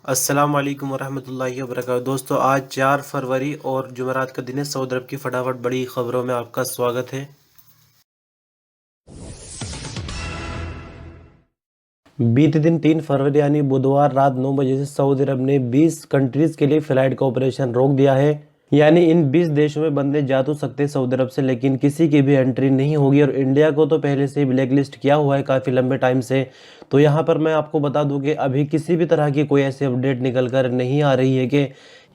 अस्सलाम वालेकुम वरहमतुल्लाहि वबरकातुहू। दोस्तों, आज 4 फरवरी और जुमेरात का दिन है। सऊदी अरब की फटाफट बड़ी खबरों में आपका स्वागत है। बीते दिन 3 फरवरी यानी बुधवार रात 9 बजे से सऊदी अरब ने 20 कंट्रीज के लिए फ्लाइट का ऑपरेशन रोक दिया है। यानी इन 20 देशों में बंदे जा तो सकते हैं सऊदी अरब से, लेकिन किसी की भी एंट्री नहीं होगी। और इंडिया को तो पहले से ही ब्लैक लिस्ट किया हुआ है काफ़ी लंबे टाइम से। तो यहाँ पर मैं आपको बता दूं कि अभी किसी भी तरह की कोई ऐसी अपडेट निकल कर नहीं आ रही है कि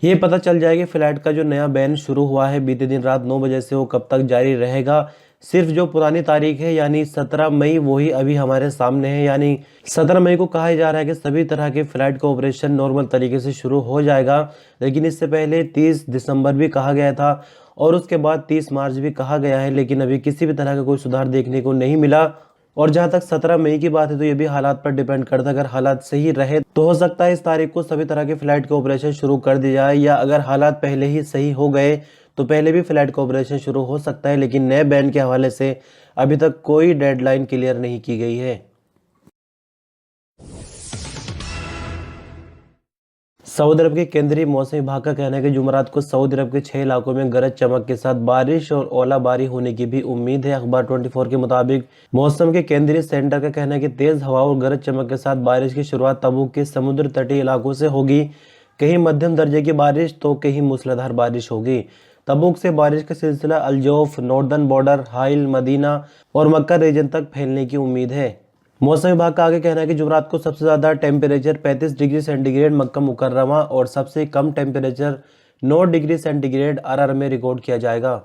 ये पता चल जाए कि फ़्लाइट का जो नया बैन शुरू हुआ है बीते दिन रात 9 बजे से वो कब तक जारी रहेगा। सिर्फ जो पुरानी तारीख है यानी 17 मई वही अभी हमारे सामने है। यानी 17 मई को कहा जा रहा है कि सभी तरह के फ्लाइट का ऑपरेशन नॉर्मल तरीके से शुरू हो जाएगा। लेकिन इससे पहले 30 दिसंबर भी कहा गया था और उसके बाद 30 मार्च भी कहा गया है, लेकिन अभी किसी भी तरह का कोई सुधार देखने को नहीं मिला। और जहां तक 17 मई की बात है तो ये भी हालात पर डिपेंड करता है। अगर हालात सही रहे तो हो सकता है इस तारीख को सभी तरह के फ्लाइट के ऑपरेशन शुरू कर दिया जाए, या अगर हालात पहले ही सही हो गए तो पहले भी फ्लाइट का ऑपरेशन शुरू हो सकता है। लेकिन नए बैन के हवाले से अभी तक कोई डेडलाइन क्लियर नहीं की गई है। सऊदी अरब के केंद्रीय मौसम विभाग का कहना है कि जुमेरात को सऊदी अरब के 6 इलाकों में गरज चमक के साथ बारिश और ओलाबारी होने की भी उम्मीद है। अखबार 24 के मुताबिक मौसम के केंद्रीय सेंटर का कहना है कि तेज हवा और गरज चमक के साथ बारिश की शुरुआत तबूक के समुद्र तटीय इलाकों से होगी। कहीं मध्यम दर्जे की बारिश तो कहीं मूसलाधार बारिश होगी। तबूक से बारिश का सिलसिला अल्जौफ, नॉर्दर्न बॉर्डर, हाइल, मदीना और मक्का रीजन तक फैलने की उम्मीद है। मौसम विभाग का आगे कहना है कि जुमेरात को सबसे ज़्यादा टेम्परेचर 35 डिग्री सेंटीग्रेड मक्का मुकर्रमा और सबसे कम टेम्परेचर 9 डिग्री सेंटीग्रेड अरर में रिकॉर्ड किया जाएगा।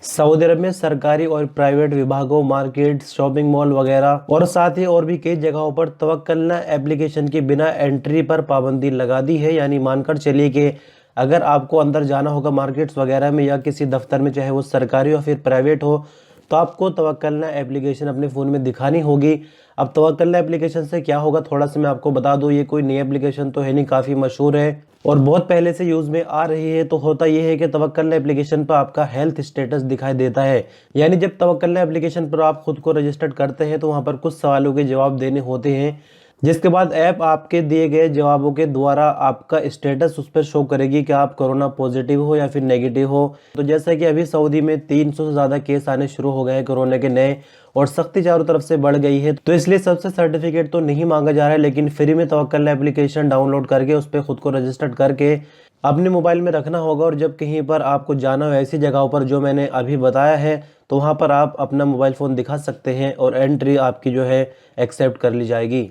सऊदी अरब में सरकारी और प्राइवेट विभागों, मार्केट, शॉपिंग मॉल वगैरह और साथ ही और भी कई जगहों पर तवक्कलना एप्लीकेशन की बिना एंट्री पर पाबंदी लगा दी है। यानी मानकर चलिए कि अगर आपको अंदर जाना होगा मार्केट्स वगैरह में या किसी दफ्तर में, चाहे वो सरकारी हो फिर प्राइवेट हो, तो आपको तवक्कलना एप्लीकेशन अपने फ़ोन में दिखानी होगी। अब तवक्कलना एप्लीकेशन से क्या होगा, थोड़ा सा मैं आपको बता दूं। ये कोई नई एप्लीकेशन तो है नहीं, काफ़ी मशहूर है और बहुत पहले से यूज़ में आ रही है। तो होता यह है कि तवक्कलना एप्लीकेशन पर आपका हेल्थ स्टेटस दिखाई देता है। यानी जब तवक्कलना एप्लीकेशन पर आप खुद को रजिस्टर्ड करते हैं तो वहाँ पर कुछ सवालों के जवाब देने होते हैं, जिसके बाद ऐप आपके दिए गए जवाबों के द्वारा आपका स्टेटस उस पर शो करेगी कि आप कोरोना पॉजिटिव हो या फिर नेगेटिव हो। तो जैसा कि अभी सऊदी में 300 से ज़्यादा केस आने शुरू हो गए हैं कोरोना के नए, और सख्ती चारों तरफ से बढ़ गई है, तो इसलिए सबसे सर्टिफिकेट तो नहीं मांगा जा रहा है, लेकिन फ्री में तवक्कल एप्लीकेशन डाउनलोड करके उस पर खुद को रजिस्टर्ड करके अपने मोबाइल में रखना होगा। और जब कहीं पर आपको जाना हो ऐसी जगहों पर जो मैंने अभी बताया है, तो वहाँ पर आप अपना मोबाइल फ़ोन दिखा सकते हैं और एंट्री आपकी जो है एक्सेप्ट कर ली जाएगी।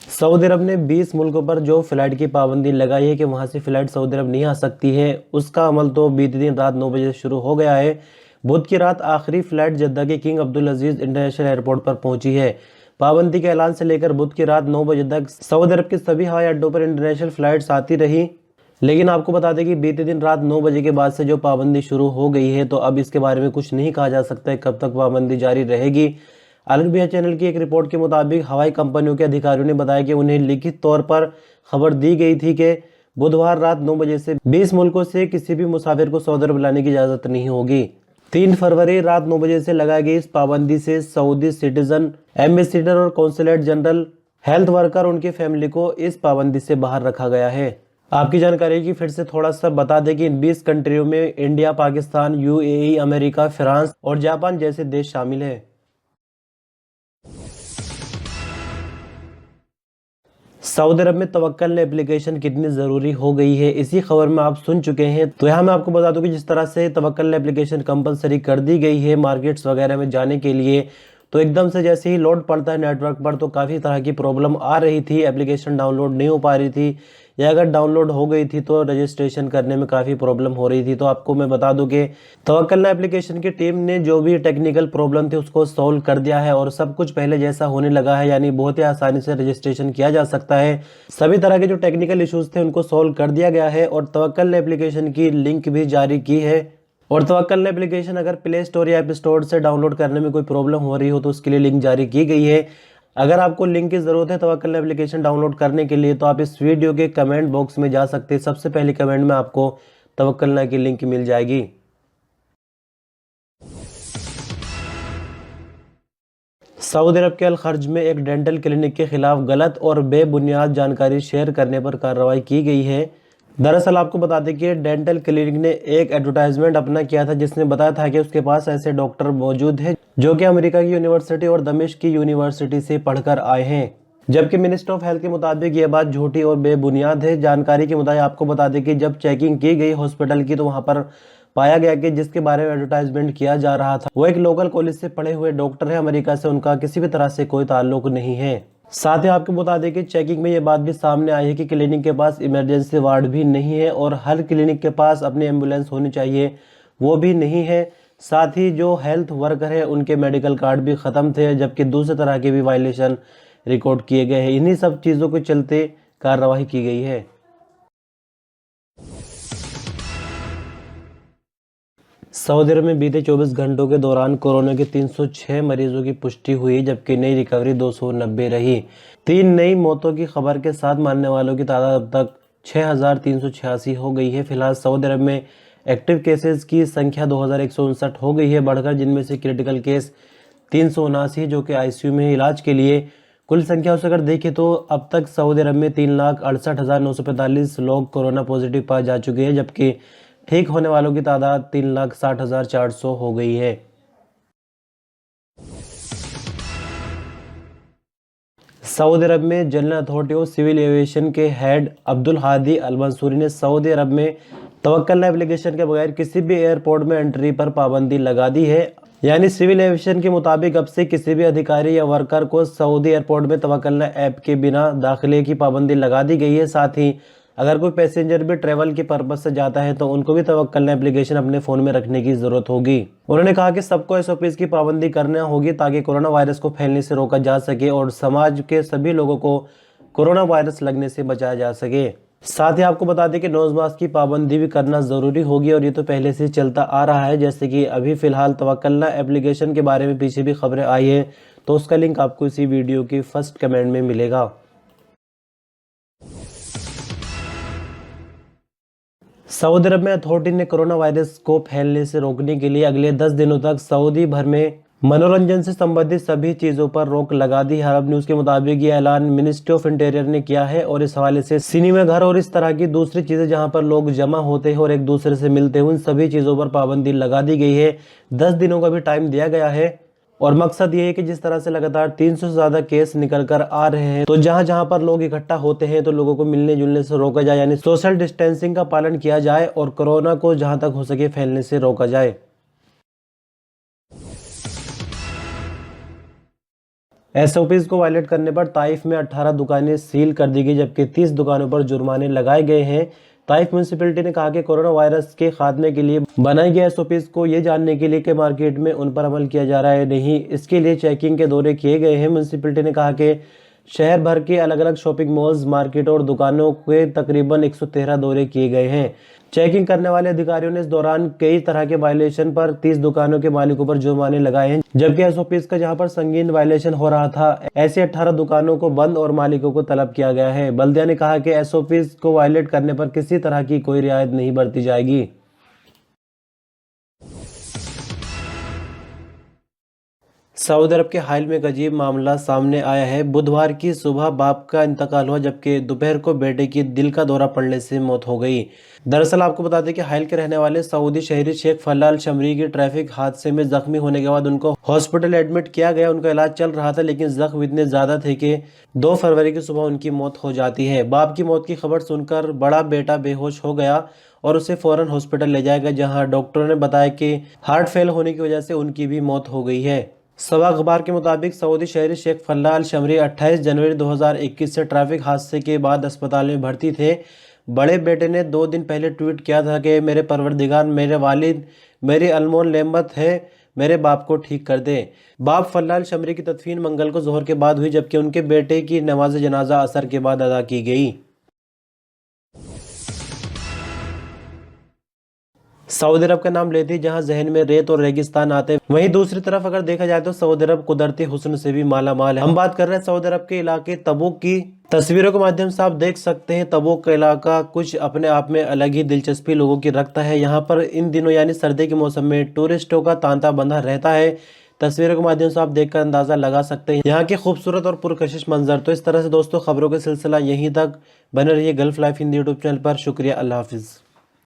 सऊदी अरब ने 20 मुल्कों पर जो फ्लाइट की पाबंदी लगाई है कि वहां से फ्लाइट सऊदी अरब नहीं आ सकती है, उसका अमल तो बीते दिन रात 9 बजे से शुरू हो गया है। बुध की रात आखिरी फ्लाइट जद्दा के किंग अब्दुल अजीज इंटरनेशनल एयरपोर्ट पर पहुंची है। पाबंदी के ऐलान से लेकर बुध की रात 9 बजे तक सऊदी अरब के सभी हवाई अड्डों पर इंटरनेशनल फ्लाइट्स आती रही। लेकिन आपको बता दें कि बीते दिन रात 9 बजे के बाद से जो पाबंदी शुरू हो गई है, तो अब इसके बारे में कुछ नहीं कहा जा सकता है कब तक पाबंदी जारी रहेगी। आल अरबिया चैनल की एक रिपोर्ट के मुताबिक हवाई कंपनियों के अधिकारियों ने बताया कि उन्हें लिखित तौर पर खबर दी गई थी कि बुधवार रात 9 बजे से 20 मुल्कों से किसी भी मुसाफिर को सऊदी अरब लाने की इजाज़त नहीं होगी। 3 फरवरी रात 9 बजे से लगाई गई इस पाबंदी से सऊदी सिटीजन, एम्बेसडर और कौंसलेट जनरल, हेल्थ वर्कर उनकी फैमिली को इस पाबंदी से बाहर रखा गया है। आपकी जानकारी की फिर से थोड़ा सा बता दें कि इन 20 कंट्रियों में India, Pakistan, UAE, America, France और जापान जैसे देश शामिल है। सऊदी अरब में तवक्कल एप्लीकेशन कितनी ज़रूरी हो गई है, इसी खबर में आप सुन चुके हैं। तो यहाँ मैं आपको बता दूं कि जिस तरह से तवक्कल एप्लीकेशन कंपलसरी कर दी गई है मार्केट्स वगैरह में जाने के लिए, तो एकदम से जैसे ही लोड पड़ता है नेटवर्क पर तो काफ़ी तरह की प्रॉब्लम आ रही थी, एप्लीकेशन डाउनलोड नहीं हो पा रही थी, या अगर डाउनलोड हो गई थी तो रजिस्ट्रेशन करने में काफ़ी प्रॉब्लम हो रही थी। तो आपको मैं बता दूं कि तवक्कल एप्लीकेशन की टीम ने जो भी टेक्निकल प्रॉब्लम थी उसको सॉल्व कर दिया है और सब कुछ पहले जैसा होने लगा है। यानी बहुत ही आसानी से रजिस्ट्रेशन किया जा सकता है। सभी तरह के जो टेक्निकल इश्यूज थे उनको सॉल्व कर दिया गया है और तवक्कल एप्लीकेशन की लिंक भी जारी की है। और तवक्कल एप्लीकेशन अगर प्ले स्टोर या ऐप स्टोर से डाउनलोड करने में कोई प्रॉब्लम हो रही हो तो उसके लिए लिंक जारी की गई है। अगर आपको लिंक की ज़रूरत है तवक्कल एप्लीकेशन डाउनलोड करने के लिए, तो आप इस वीडियो के कमेंट बॉक्स में जा सकते हैं। सबसे पहले कमेंट में आपको तवक्कल की लिंक मिल जाएगी। सऊदी अरब के अल खर्ज में एक डेंटल क्लिनिक के खिलाफ गलत और बेबुनियाद जानकारी शेयर करने पर कार्रवाई की गई है। दरअसल आपको बता दें कि डेंटल क्लिनिक ने एक एडवर्टाइजमेंट अपना किया था जिसमें बताया था कि उसके पास ऐसे डॉक्टर मौजूद हैं जो कि अमेरिका की यूनिवर्सिटी और दमिश्क की यूनिवर्सिटी से पढ़कर आए हैं, जबकि मिनिस्टर ऑफ हेल्थ के मुताबिक ये बात झूठी और बेबुनियाद है। जानकारी के मुताबिक आपको बता दें कि जब चेकिंग की गई हॉस्पिटल की तो वहां पर पाया गया कि जिसके बारे में एडवर्टाइजमेंट किया जा रहा था वो एक लोकल कॉलेज से पढ़े हुए डॉक्टर है, अमेरिका से उनका किसी भी तरह से कोई ताल्लुक नहीं है। साथ ही आपको बता दें कि चेकिंग में ये बात भी सामने आई है कि क्लिनिक के पास इमरजेंसी वार्ड भी नहीं है और हर क्लिनिक के पास अपनी एम्बुलेंस होनी चाहिए, वो भी नहीं है। साथ ही जो हेल्थ वर्कर है उनके मेडिकल कार्ड भी ख़त्म थे, जबकि दूसरे तरह के भी वायलेशन रिकॉर्ड किए गए हैं। इन्हीं सब चीज़ों के चलते कार्रवाई की गई है। सऊदी अरब में बीते 24 घंटों के दौरान कोरोना के 306 मरीजों की पुष्टि हुई, जबकि नई रिकवरी 290 रही। 3 नई मौतों की खबर के साथ मरने वालों की तादाद अब तक 6,386 हो गई है। फिलहाल सऊदी अरब में एक्टिव केसेस की संख्या 2,159 हो गई है बढ़कर, जिनमें से क्रिटिकल केस 379 जो कि आईसीयू में इलाज के लिए। कुल संख्या से अगर देखें तो अब तक सऊदी अरब में 3,68,945 लोग कोरोना पॉजिटिव पाए जा चुके हैं, जबकि ठीक होने वालों की तादाद 3,60,400 हो गई है। सऊदी अरब में general authority of civil aviation के head Abdul Hadi Al Mansouri ने सऊदी अरब में तवक्कल एप्लीकेशन के बगैर किसी भी एयरपोर्ट में एंट्री पर पाबंदी लगा दी है। यानी सिविल एविएशन के मुताबिक अब से किसी भी अधिकारी या वर्कर को सऊदी एयरपोर्ट में तवक्कल ऐप के बिना दाखिले की पाबंदी लगा दी गई है। साथ ही अगर कोई पैसेंजर भी ट्रैवल के पर्पज से जाता है तो उनको भी तवक्कल एप्लीकेशन अपने फ़ोन में रखने की ज़रूरत होगी। उन्होंने कहा कि सबको एसओपीज की पाबंदी करना होगी ताकि कोरोना वायरस को फैलने से रोका जा सके और समाज के सभी लोगों को कोरोना वायरस लगने से बचाया जा सके। साथ ही आपको बता दें कि नोज मास्क की पाबंदी भी करना ज़रूरी होगी और ये तो पहले से चलता आ रहा है। जैसे कि अभी फ़िलहाल तवक्कल एप्लीकेशन के बारे में पीछे भी खबरें आई है, तो उसका लिंक आपको इसी वीडियो की फर्स्ट कमेंट में मिलेगा। सऊदी अरब में अथॉरिटी ने कोरोना वायरस को फैलने से रोकने के लिए अगले 10 दिनों तक सऊदी भर में मनोरंजन से संबंधित सभी चीज़ों पर रोक लगा दी। अरब न्यूज़ के मुताबिक ये ऐलान मिनिस्ट्री ऑफ इंटीरियर ने किया है और इस हवाले से सिनेमा घर और इस तरह की दूसरी चीज़ें जहां पर लोग जमा होते हैं और एक दूसरे से मिलते हैं उन सभी चीज़ों पर पाबंदी लगा दी गई है। 10 दिनों का भी टाइम दिया गया है और मकसद ये है कि जिस तरह से लगातार 300 से ज़्यादा केस निकल कर आ रहे हैं तो जहां जहां पर लोग इकट्ठा होते हैं तो लोगों को मिलने जुलने से रोका जाए, यानी सोशल डिस्टेंसिंग का पालन किया जाए और कोरोना को जहां तक हो सके फैलने से रोका जाए। एसओपीज को वायलेट करने पर ताइफ में 18 दुकानें सील कर दी गई, जबकि 30 दुकानों पर जुर्माने लगाए गए हैं। ताइफ म्यूनिसिपैलिटी ने कहा कि कोरोना वायरस के खात्मे के लिए बनाई गई एसओपीज को ये जानने के लिए कि मार्केट में उन पर अमल किया जा रहा है नहीं, इसके लिए चेकिंग के दौरे किए गए हैं। म्यूनिसिपैलिटी ने कहा कि शहर भर के अलग अलग शॉपिंग मॉल्स, मार्केट और दुकानों के तकरीबन 113 दौरे किए गए हैं। चेकिंग करने वाले अधिकारियों ने इस दौरान कई तरह के वायलेशन पर 30 दुकानों के मालिकों पर जुर्माने लगाए हैं, जबकि एसओपीज का जहां पर संगीन वायलेशन हो रहा था ऐसे 18 दुकानों को बंद और मालिकों को तलब किया गया है। बल्दिया ने कहा कि एसओपीज को वायलेट करने पर किसी तरह की कोई रियायत नहीं बरती जाएगी। सऊदी अरब के हाल में एक अजीब मामला सामने आया है। बुधवार की सुबह बाप का इंतकाल हुआ, जबकि दोपहर को बेटे की दिल का दौरा पड़ने से मौत हो गई। दरअसल आपको बता दें कि हाल के रहने वाले सऊदी शहरी शेख फलाल शमरी की ट्रैफिक हादसे में जख्मी होने के बाद उनको हॉस्पिटल एडमिट किया गया। उनका इलाज चल रहा था, लेकिन जख्म इतने ज्यादा थे कि 2 फरवरी की सुबह उनकी मौत हो जाती है। बाप की मौत की खबर सुनकर बड़ा बेटा बेहोश हो गया और उसे फौरन हॉस्पिटल ले जाया गया, जहाँ डॉक्टरों ने बताया कि हार्ट फेल होने की वजह से उनकी भी मौत हो गई है। सवा अखबार के मुताबिक सऊदी शहरी शेख फलाल शमरी 28 जनवरी 2021 से ट्रैफिक हादसे के बाद अस्पताल में भर्ती थे। बड़े बेटे ने 2 दिन पहले ट्वीट किया था कि मेरे परवरदिगार, मेरे वालिद मेरी अनमोल नेमत है, मेरे बाप को ठीक कर दे। बाप फलाल शमरी की तदफीन मंगल को जोहर के बाद हुई, जबकि उनके बेटे की नमाज जनाजा असर के बाद अदा की गई। सऊदी अरब का नाम लेते ही जहां जहन में रेत और रेगिस्तान आते हैं, वहीं दूसरी तरफ अगर देखा जाए तो सऊदी अरब कुदरती हुस्न से भी माला माल है। हम बात कर रहे हैं सऊदी अरब के इलाके तबूक की। तस्वीरों के माध्यम से आप देख सकते हैं तबूक का इलाका कुछ अपने आप में अलग ही दिलचस्पी लोगों की रखता है। यहाँ पर इन दिनों यानी सर्दी के मौसम में टूरिस्टों का तांता बंधा रहता है। तस्वीरों के माध्यम से आप देखकर अंदाजा लगा सकते हैं यहाँ के खूबसूरत और पुरकशिश मंजर। तो इस तरह से दोस्तों खबरों का सिलसिला यहीं तक। बने रहिए gulf life Hindi YouTube channel पर। शुक्रिया, अल्लाह हाफिज़।